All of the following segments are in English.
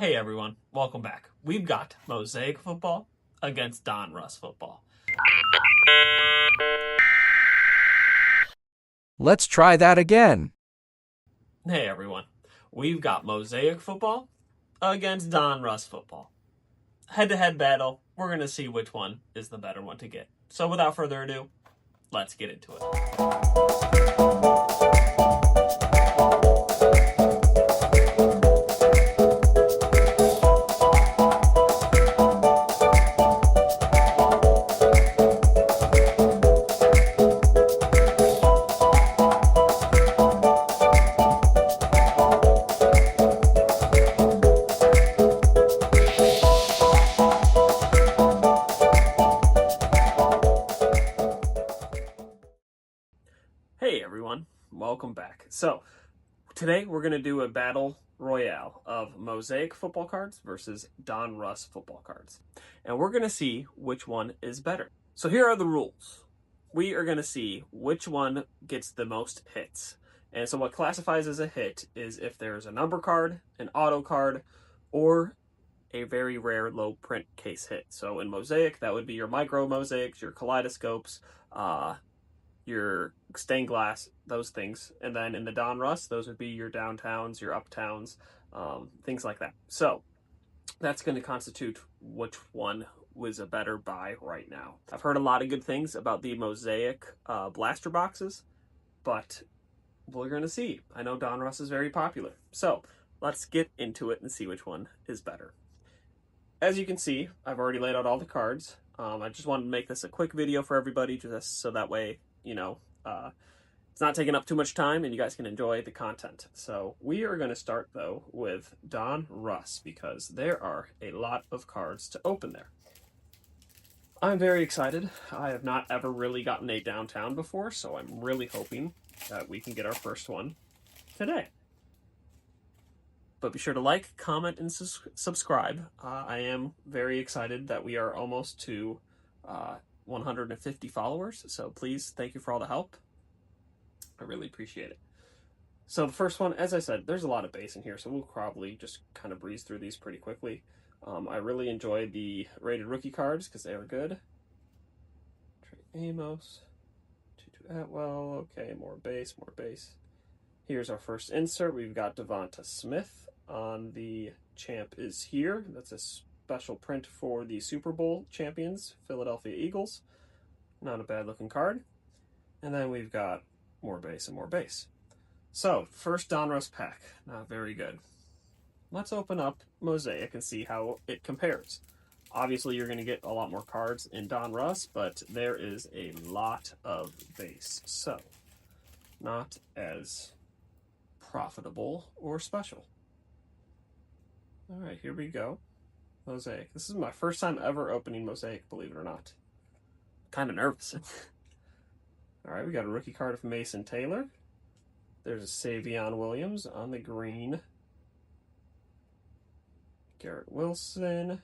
Hey everyone, welcome back. We've got MOSAIC football against DONRUSS football. Let's try that again. Hey everyone, we've got MOSAIC football against DONRUSS football. Head-to-head battle, we're going to see which one is the better one to get. So without further ado, let's get into it. Hey everyone, welcome back. So, today we're going to do a battle royale of MOSAIC football cards versus DONRUSS football cards. And we're going to see which one is better. So here are the rules. We are going to see which one gets the most hits. And so what classifies as a hit is if there's a number card, an auto card, or a very rare low print case hit. So in MOSAIC, that would be your micro mosaics, your kaleidoscopes, your stained glass, those things. And then in the DONRUSS, those would be your downtowns, your uptowns, things like that. So that's going to constitute which one was a better buy right now. I've heard a lot of good things about the MOSAIC blaster boxes, but we're going to see. I know DONRUSS is very popular. So let's get into it and see which one is better. As you can see, I've already laid out all the cards. I just wanted to make this a quick video for everybody, just so that way, it's not taking up too much time and you guys can enjoy the content. So we are going to start, though, with DONRUSS because there are a lot of cards to open there. I'm very excited. I have not ever really gotten a downtown before, so I'm really hoping that we can get our first one today. But be sure to like, comment, and subscribe. I am very excited that we are almost to 150 followers, so please, thank you for all the help. I really appreciate it. So the first one, as I said, there's a lot of base in here, so we'll probably just kind of breeze through these pretty quickly. I really enjoyed the rated rookie cards because they were good. Trey Amos, Tutu Atwell, okay, more base, more base. Here's our first insert. We've got Devonta Smith on the Champ is Here. That's a special print for the Super Bowl champions, Philadelphia Eagles. Not a bad looking card. And then we've got more base and more base. So, first DONRUSS pack. Not very good. Let's open up MOSAIC and see how it compares. Obviously, you're going to get a lot more cards in DONRUSS, but there is a lot of base. So, not as profitable or special. All right, here we go. MOSAIC. This is my first time ever opening MOSAIC, believe it or not. Kind of nervous. All right, we got a rookie card of Mason Taylor. There's a Savion Williams on the green. Garrett Wilson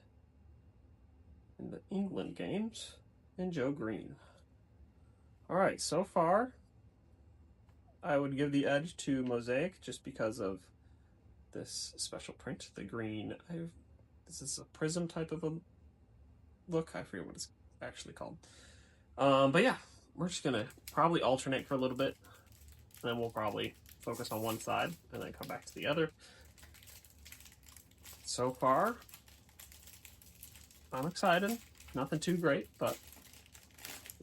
in the England games. And Joe Green. All right, so far, I would give the edge to MOSAIC just because of this special print. The green, this is a prism type of a look. I forget what it's actually called. But yeah, we're just going to probably alternate for a little bit. And then we'll probably focus on one side and then come back to the other. So far, I'm excited. Nothing too great, but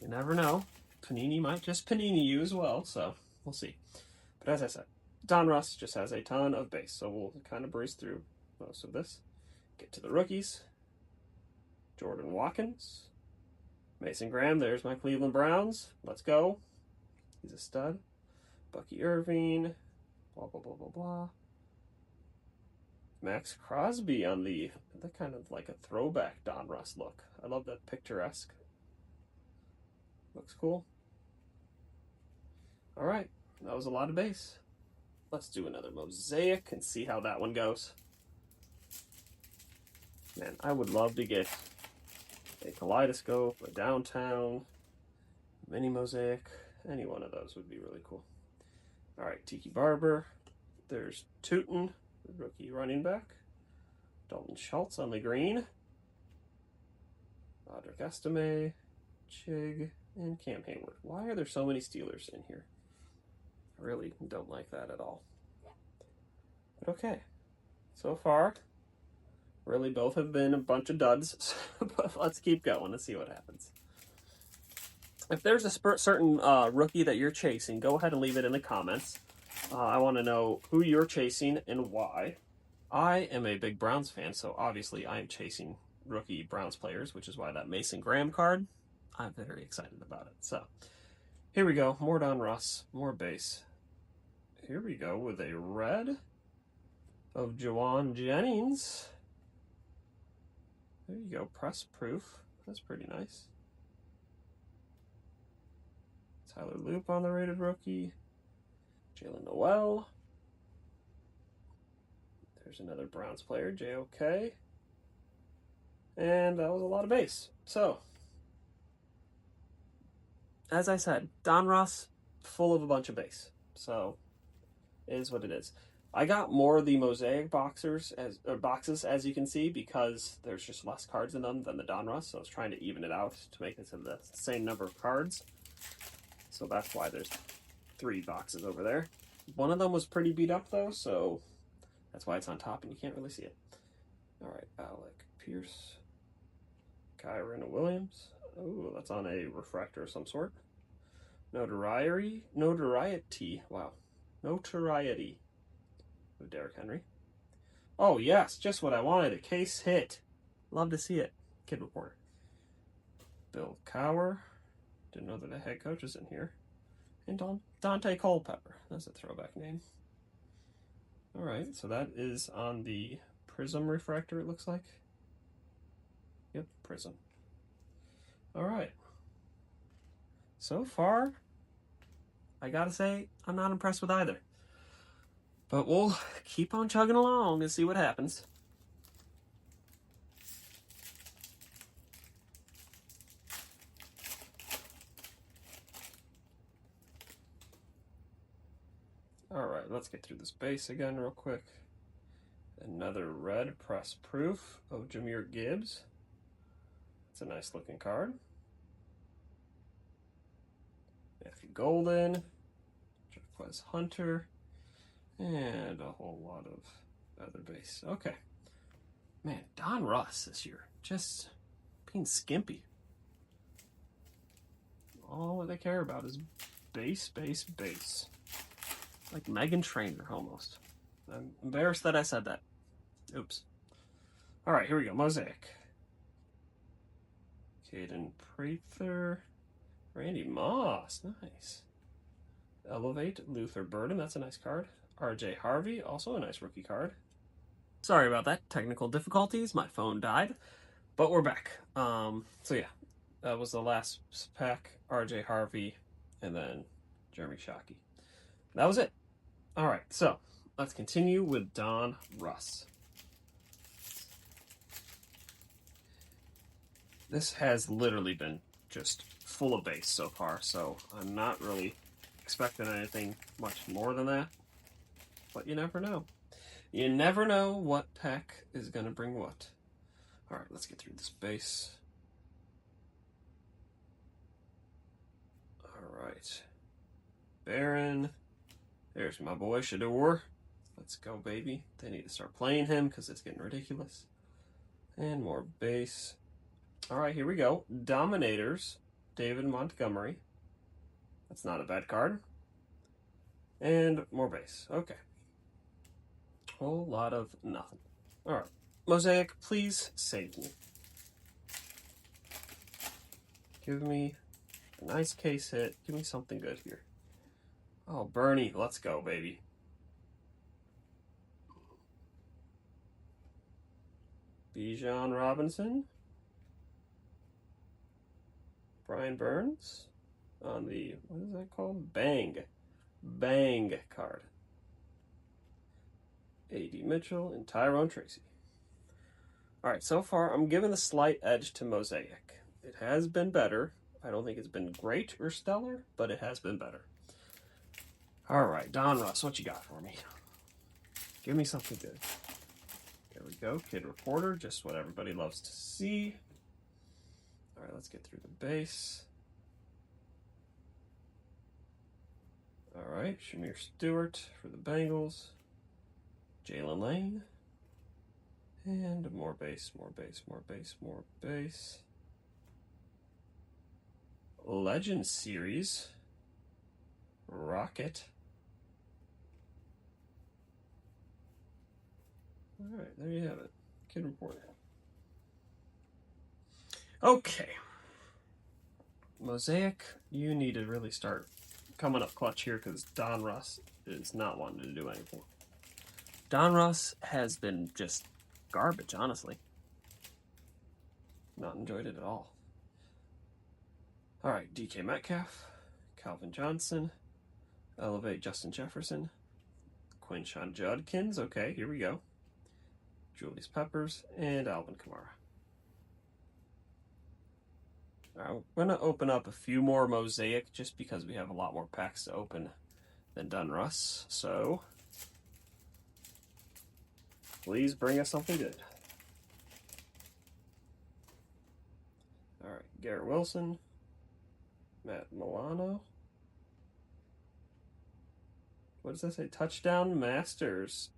you never know. Panini might just Panini you as well, so we'll see. But as I said, DONRUSS just has a ton of base, so we'll kind of breeze through most of this. Get to the rookies. Jordan Watkins. Mason Graham, there's my Cleveland Browns. Let's go. He's a stud. Bucky Irving. Blah, blah, blah, blah, blah. Max Crosby on the kind of like a throwback DONRUSS look. I love that picturesque. Looks cool. All right, that was a lot of base. Let's do another MOSAIC and see how that one goes. Man, I would love to get a kaleidoscope, a downtown, mini MOSAIC. Any one of those would be really cool. All right, Tiki Barber. There's Tootin, the rookie running back. Dalton Schultz on the green. Roderick Estime, Chig, and Cam Hayward. Why are there so many Steelers in here? I really don't like that at all. But okay. So far, really both have been a bunch of duds. But let's keep going and see what happens. If there's a certain rookie that you're chasing, go ahead and leave it in the comments. I want to know who you're chasing and why. I am a big Browns fan, so obviously I am chasing rookie Browns players, which is why that Mason Graham card, I'm very excited about it. So here we go. More Donruss, more base. Here we go with a red of Jawan Jennings. There you go. Press proof. That's pretty nice. Tyler Loop on the rated rookie. Jalen Noel. There's another Browns player, JOK. And that was a lot of base. So, as I said, Donruss, full of a bunch of base. So, it is what it is. I got more of the MOSAIC boxes, as you can see, because there's just less cards in them than the Donruss. So I was trying to even it out to make it to the same number of cards. So that's why there's 3 boxes over there. One of them was pretty beat up though, so that's why it's on top and you can't really see it. All right, Alec Pierce, Kyron Williams. Oh, that's on a refractor of some sort. Notoriety. Wow, notoriety. With Derrick Henry. Oh yes, just what I wanted. A case hit. Love to see it. Kid Reporter. Bill Cowher. Didn't know that the head coach was in here. And Dante Culpepper. That's a throwback name. All right, so that is on the Prism refractor. It looks like. Yep, Prism. All right. So far, I gotta say, I'm not impressed with either. But we'll keep on chugging along and see what happens. Alright, let's get through this base again real quick. Another red press proof of Jahmyr Gibbs. It's a nice looking card. Matthew Golden. Jaquez Hunter. And a whole lot of other base. Okay. Man, Donruss this year. Just being skimpy. All they care about is base, base, base. Like Megan Trainor, almost. I'm embarrassed that I said that. Oops. Alright, here we go. MOSAIC. Caden Prather. Randy Moss. Nice. Elevate Luther Burden. That's a nice card. RJ Harvey, also a nice rookie card. Sorry about that. Technical difficulties. My phone died. But we're back. So yeah, that was the last pack. RJ Harvey, and then Jeremy Shockey. That was it. All right, so let's continue with Donruss. This has literally been just full of base so far, so I'm not really expecting anything much more than that. But you never know. You never know what pack is going to bring what. All right, let's get through this base. All right. Baron. There's my boy, Shador. Let's go, baby. They need to start playing him because it's getting ridiculous. And more base. All right, here we go. Dominators. David Montgomery. That's not a bad card. And more base. Okay. Whole lot of nothing. All right. MOSAIC, please save me. Give me a nice case hit. Give me something good here. Oh, Bernie, let's go, baby. Bijan Robinson. Brian Burns on the, what is that called? Bang card. A.D. Mitchell and Tyrone Tracy. All right, so far I'm giving the slight edge to MOSAIC. It has been better. I don't think it's been great or stellar, but it has been better. All right, Donruss, what you got for me? Give me something good. Get we go. Kid Reporter, just what everybody loves to see. All right, let's get through the base. All right, Shamir Stewart for the Bengals. Jalen Lane. And more base, more base, more base, more base. Legend Series. Rocket. All right, there you have it. Kid Reporter. Okay. Mosaic, you need to really start coming up clutch here because Donruss is not wanting to do anything. Donruss has been just garbage, honestly. Not enjoyed it at all. All right, DK Metcalf, Calvin Johnson, Elevate Justin Jefferson, Quinshon Judkins. Okay, here we go. Julius Peppers and Alvin Kamara. All right, we're going to open up a few more Mosaic just because we have a lot more packs to open than Donruss. So please bring us something good. All right, Garrett Wilson, Matt Milano. What does that say? Touchdown Masters,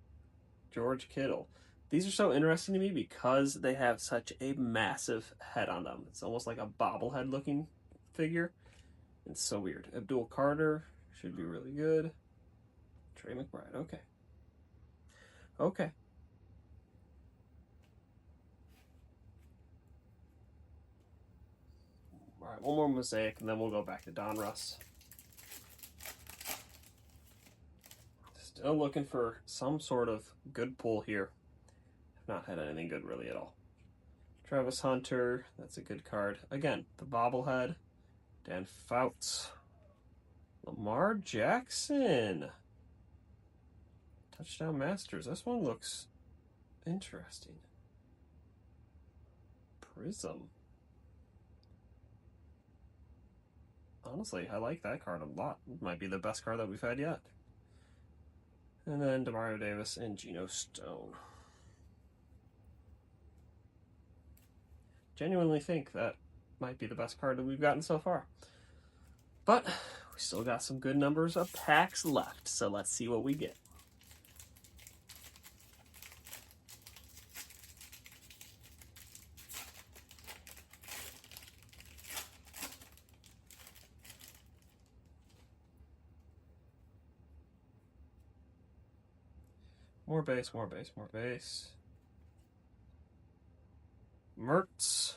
George Kittle. These are so interesting to me because they have such a massive head on them. It's almost like a bobblehead looking figure. It's so weird. Abdul Carter should be really good. Trey McBride. Okay. Okay. All right, one more Mosaic, and then we'll go back to Donruss. Still looking for some sort of good pull here. Not had anything good really at all. Travis Hunter, that's a good card. Again, the bobblehead. Dan Fouts. Lamar Jackson. Touchdown Masters. This one looks interesting. Prism. Honestly, I like that card a lot. It might be the best card that we've had yet. And then Demario Davis and Geno Stone. Genuinely think that might be the best card that we've gotten so far. But we still got some good numbers of packs left, so let's see what we get. More base, more base, more base. Mertz.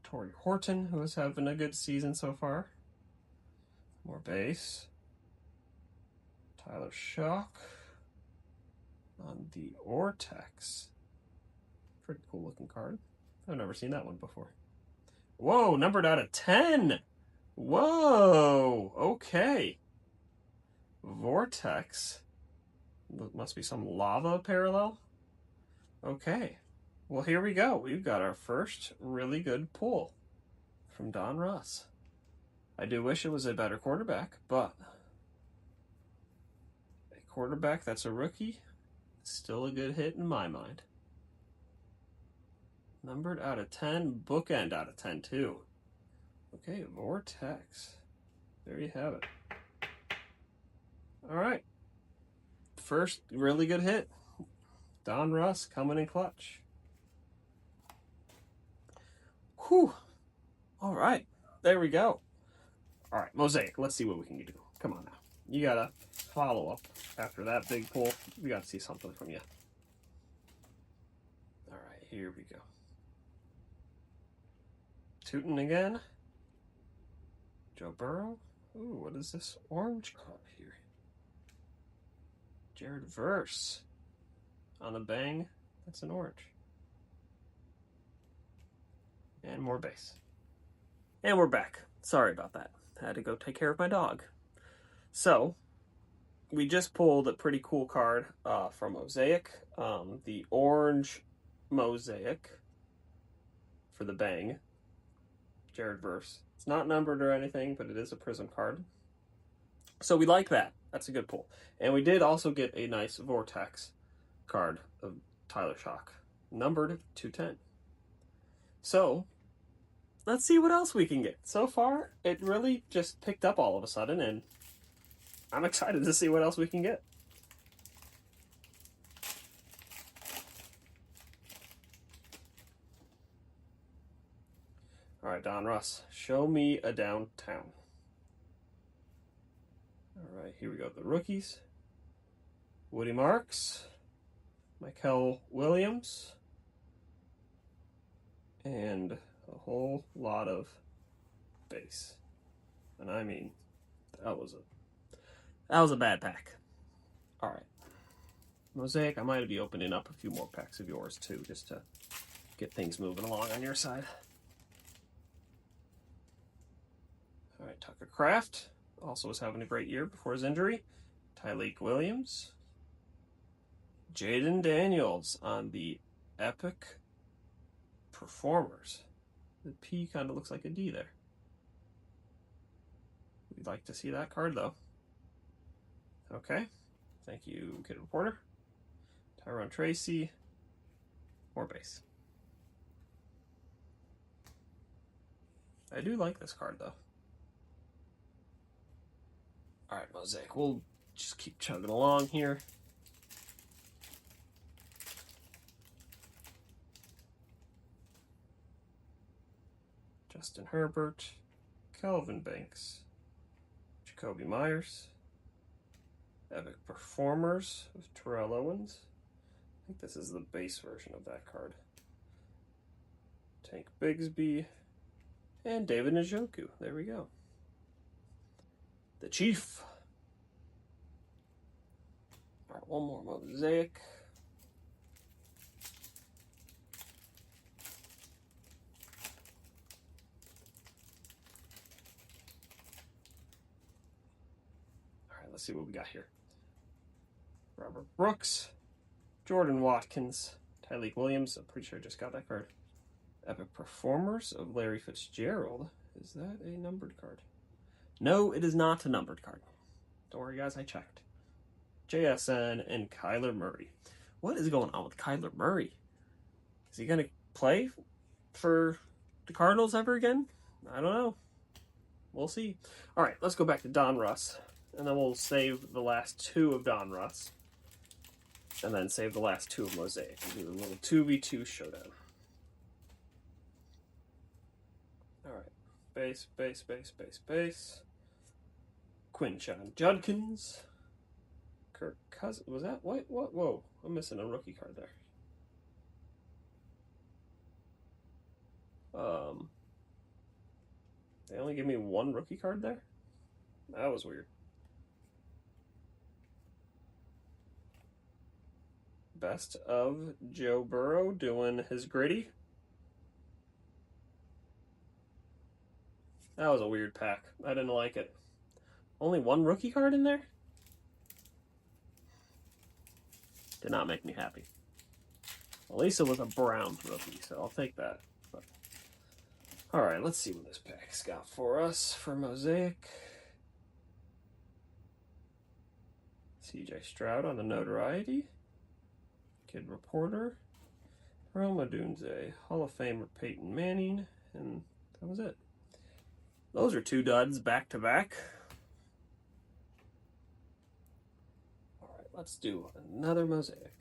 Torrey Horton, who is having a good season so far. More base. Tyler Shock. On the Ortex. Pretty cool looking card. I've never seen that one before. Whoa, numbered out of 10. Whoa, okay. Vortex. Must be some lava parallel. Okay. Well, here we go. We've got our first really good pull from Donruss. I do wish it was a better quarterback, but a quarterback that's a rookie is still a good hit in my mind. Numbered out of 10, bookend out of 10 too. Okay, Vortex. There you have it. All right. First really good hit. Donruss coming in clutch. Whew. All right. There we go. All right, Mosaic. Let's see what we can do. Come on now. You got to follow up after that big pull. We got to see something from you. All right, here we go. Tootin' again. Joe Burrow. Ooh, what is this orange card here? Jared Verse. On a bang, that's an orange. And more base. And we're back. Sorry about that. I had to go take care of my dog. So, we just pulled a pretty cool card from Mosaic. The orange Mosaic for the bang. Jared Verse. It's not numbered or anything, but it is a prism card. So we like that. That's a good pull. And we did also get a nice Vortex card of Tyler Shock, numbered 210. So, let's see what else we can get. So far, it really just picked up all of a sudden, and I'm excited to see what else we can get. All right, Donruss, show me a downtown. All right, here we go. The rookies. Woody Marks, Michael Williams, and a whole lot of base. And I mean, that was a bad pack. All right. Mosaic, I might be opening up a few more packs of yours too, just to get things moving along on your side. All right, Tucker Kraft also was having a great year before his injury. Tyleik Williams. Jaden Daniels on the Epic Performers. The P kind of looks like a D there. We'd like to see that card though. Okay, thank you, Kid Reporter. Tyrone Tracy, more base. I do like this card though. All right, Mosaic, we'll just keep chugging along here. Justin Herbert, Kelvin Banks, Jacoby Myers, Epic Performers with Terrell Owens. I think this is the base version of that card. Tank Bigsby, and David Njoku. There we go. The Chief. All right, one more Mosaic. All right, let's see what we got here. Robert Brooks, Jordan Watkins, Tyleik Williams. I'm pretty sure I just got that card. Epic Performers of Larry Fitzgerald. Is that a numbered card? No, it is not a numbered card. Don't worry, guys, I checked. JSN and Kyler Murray. What is going on with Kyler Murray? Is he going to play for the Cardinals ever again? I don't know. We'll see. All right, let's go back to Donruss, and then we'll save the last two of Donruss, and then save the last two of Mosaic and do a little 2v2 showdown. All right, base, base, base, base, base. Quinshon Judkins. Kirk Cousins. Was that what? Whoa, I'm missing a rookie card there. They only give me one rookie card there? That was weird. Best of Joe Burrow doing his gritty. That was a weird pack. I didn't like it. Only one rookie card in there? Did not make me happy. At least it was a Browns rookie, so I'll take that. But, all right, let's see what this pack's got for us for Mosaic. CJ Stroud on the notoriety. Kid Reporter. Rome Odunze, Hall of Famer Peyton Manning, and that was it. Those are two duds back to back. All right, let's do another Mosaic.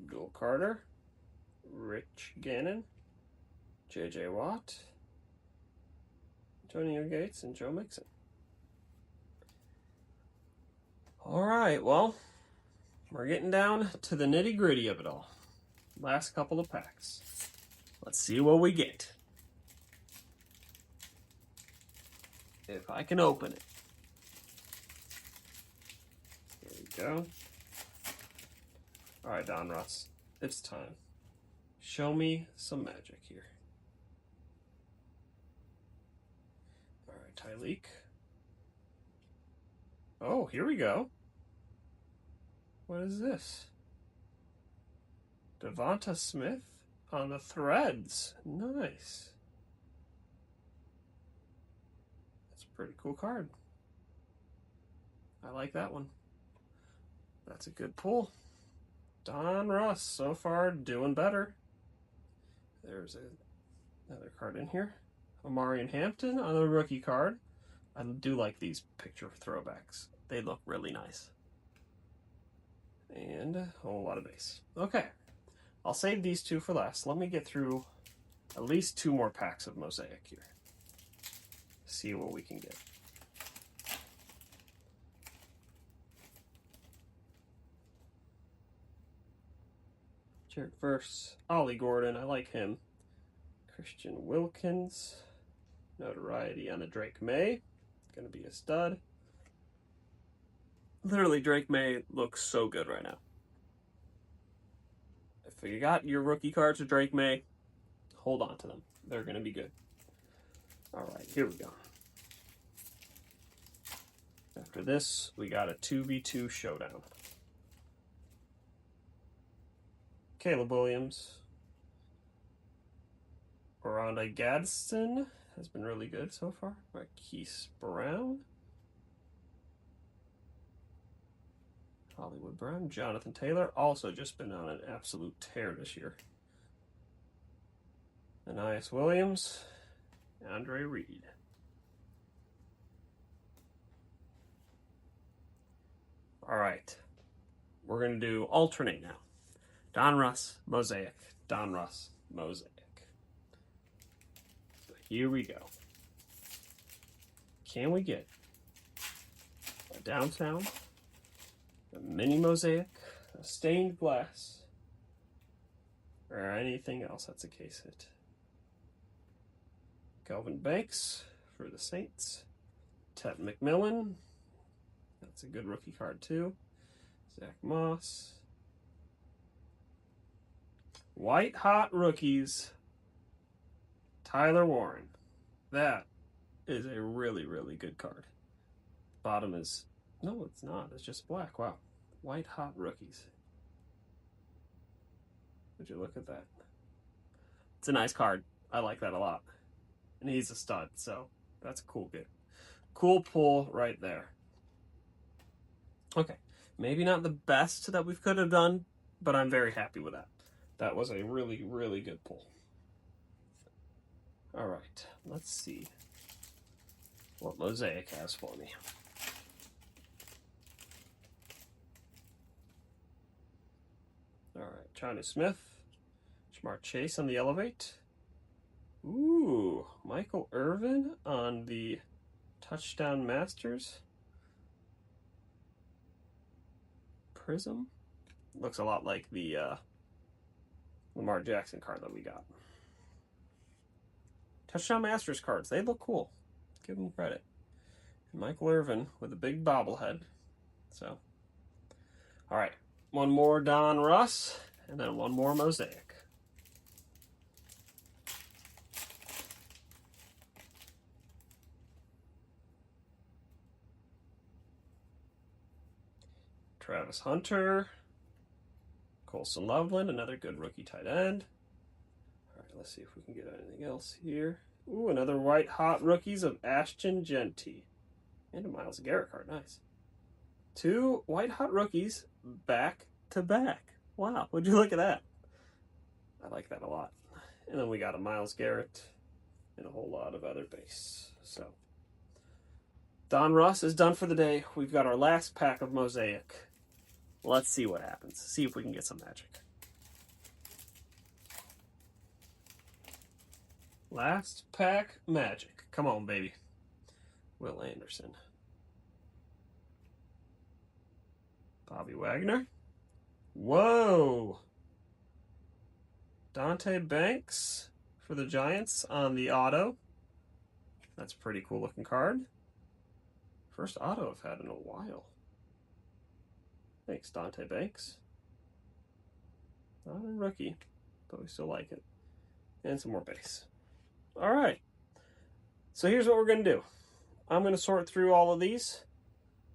Joel Carter, Rich Gannon, J.J. Watt, Antonio Gates, and Joe Mixon. All right, well, we're getting down to the nitty-gritty of it all. Last couple of packs. Let's see what we get. If I can open it. There we go. All right, Donruss, it's time. Show me some magic here. All right, Tyleik. Oh, here we go. What is this? Devonta Smith on the threads. Nice. It's a pretty cool card. I like that one. That's a good pull. Donruss, so far doing better. There's another card in here. Omarion Hampton on the rookie card. I do like these picture throwbacks. They look really nice. And a whole lot of base. Okay, I'll save these two for last. Let me get through at least 2 more packs of Mosaic here. See what we can get. Jared Verse, Ollie Gordon, I like him. Christian Wilkins, notoriety on a Drake May, gonna be a stud. Literally, Drake May looks so good right now. If you got your rookie cards of Drake May, hold on to them. They're gonna be good. All right, here we go. After this, we got a 2v2 showdown. Caleb Williams. Orlando Gadsden has been really good so far. Marquise Brown. Hollywood Brown. Jonathan Taylor. Also just been on an absolute tear this year. Anais Williams. Andre Reed. All right. We're going to do alternate now. Donruss, Mosaic. Donruss, Mosaic. So here we go. Can we get a downtown, a mini Mosaic, a stained glass, or anything else that's a case hit? Kelvin Banks for the Saints. Ted McMillan. That's a good rookie card too. Zach Moss. White Hot Rookies. Tyler Warren. That is a really, really good card. Bottom is... No, it's not. It's just black. Wow. White Hot Rookies. Would you look at that? It's a nice card. I like that a lot. And he's a stud, so that's a cool get. Cool pull right there. Okay. Maybe not the best that we could have done, but I'm very happy with that. That was a really, really good pull. All right, let's see what Mosaic has for me. All right, Johnny Smith, Jamar Chase on the Elevate. Ooh, Michael Irvin on the Touchdown Masters. Prism. Looks a lot like the Lamar Jackson card that we got. Touchdown Masters cards. They look cool. Give them credit. And Michael Irvin with a big bobblehead. So, all right. One more Donruss, and then one more Mosaic. Travis Hunter. Colson Loveland, another good rookie tight end. All right, let's see if we can get anything else here. Ooh, another white hot rookies of Ashton Genty. And a Myles Garrett card, nice. 2 white hot rookies back to back. Wow, would you look at that? I like that a lot. And then we got a Myles Garrett and a whole lot of other base. So, Donruss is done for the day. We've got our last pack of Mosaic. Let's see what happens. See if we can get some magic. Last pack magic. Come on, baby. Will Anderson. Bobby Wagner. Whoa. Dante Banks for the Giants on the auto. That's a pretty cool looking card. First auto I've had in a while. Thanks, Dante Banks. Not a rookie, but we still like it. And some more base. All right. So here's what we're going to do. I'm going to sort through all of these.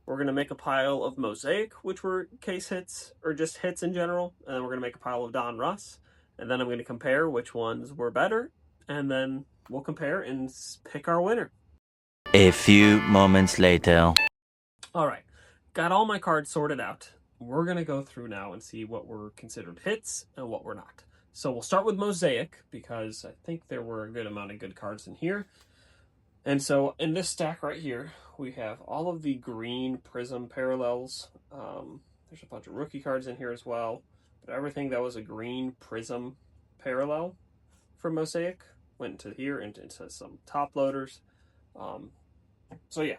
We're going to make a pile of Mosaic, which were case hits, or just hits in general. And then we're going to make a pile of Donruss. And then I'm going to compare which ones were better. And then we'll compare and pick our winner. A few moments later. All right, got all my cards sorted out. We're going to go through now and see what were considered hits and what were not. So we'll start with Mosaic because I think there were a good amount of good cards in here. And so in this stack right here, we have all of the green Prism parallels. There's a bunch of rookie cards in here as well. But everything that was a green Prism parallel from Mosaic went into here and into some top loaders. So yeah,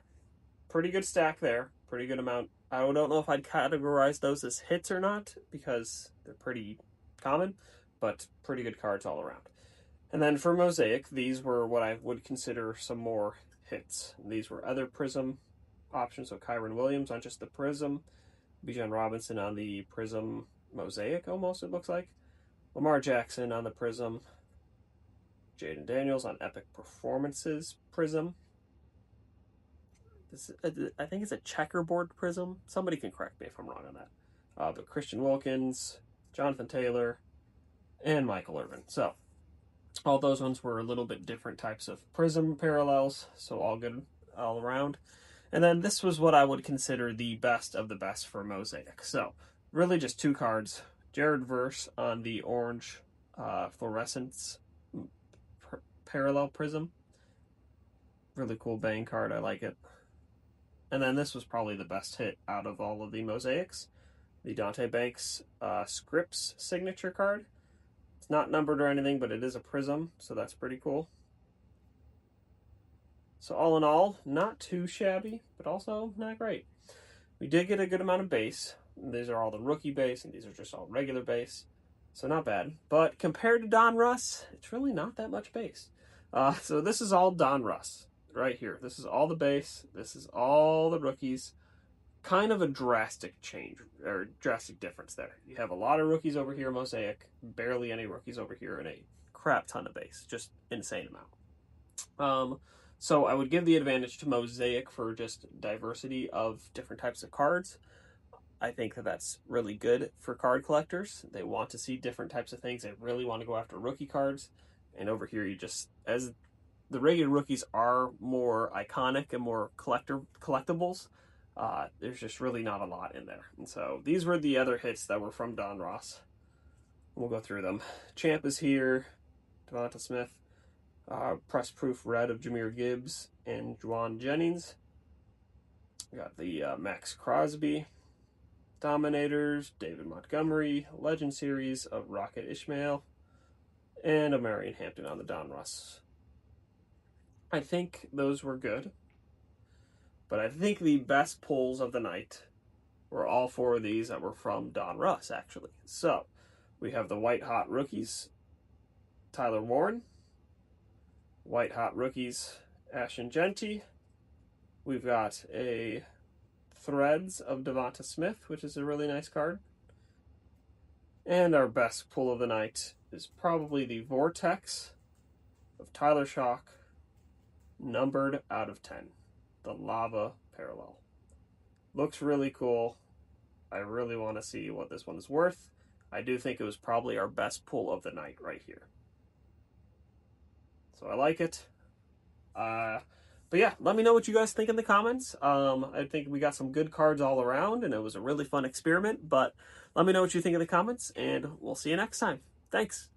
pretty good stack there. Pretty good amount. I don't know if I'd categorize those as hits or not because they're pretty common, but pretty good cards all around. And then for Mosaic, these were what I would consider some more hits. These were other Prism options, so Kyron Williams on just the Prism, Bijan Robinson on the Prism Mosaic almost, it looks like, Lamar Jackson on the Prism, Jaden Daniels on Epic Performances Prism. This, I think it's a checkerboard Prism. Somebody can correct me if I'm wrong on that. But Christian Wilkins, Jonathan Taylor, and Michael Irvin. So all those ones were a little bit different types of Prism parallels, so all good all around. And then this was what I would consider the best of the best for Mosaic. So really just two cards. Jared Verse on the orange fluorescence parallel Prism. Really cool bang card, I like it. And then this was probably the best hit out of all of the Mosaics. The Dante Banks Scripps signature card. It's not numbered or anything, but it is a Prism, so that's pretty cool. So all in all, not too shabby, but also not great. We did get a good amount of base. These are all the rookie base, and these are just all regular base. So not bad. But compared to Donruss, it's really not that much base. So this is all Donruss right here. This is all the base. This is all the rookies. Kind of a drastic change, or drastic difference there. You have a lot of rookies over here, Mosaic. Barely any rookies over here, and a crap ton of base. Just insane amount. So I would give the advantage to Mosaic for just diversity of different types of cards. I think that that's really good for card collectors. They want to see different types of things. They really want to go after rookie cards. And over here, you just, as the regular rookies are more iconic and more collectibles, there's just really not a lot in there. And so these were the other hits that were from Donruss. We'll go through them. Champ is here. Devonta Smith. Press proof red of Jahmyr Gibbs and Juwan Jennings. We got the Max Crosby. Dominators, David Montgomery, Legend Series of Rocket Ishmael, and a Marion Hampton on the Donruss. I think those were good, but I think the best pulls of the night were all four of these that were from Donruss, actually. So, we have the White Hot Rookies, Tyler Warren, White Hot Rookies, Ashton Genty. We've got a Threads of Devonta Smith, which is a really nice card. And our best pull of the night is probably the Vortex of Tyler Shock, numbered out of 10. The Lava Parallel. Looks really cool. I really want to see what this one is worth. I do think it was probably our best pull of the night right here. So I like it. But yeah, let me know what you guys think in the comments. I think we got some good cards all around, and it was a really fun experiment. But let me know what you think in the comments, and we'll see you next time. Thanks.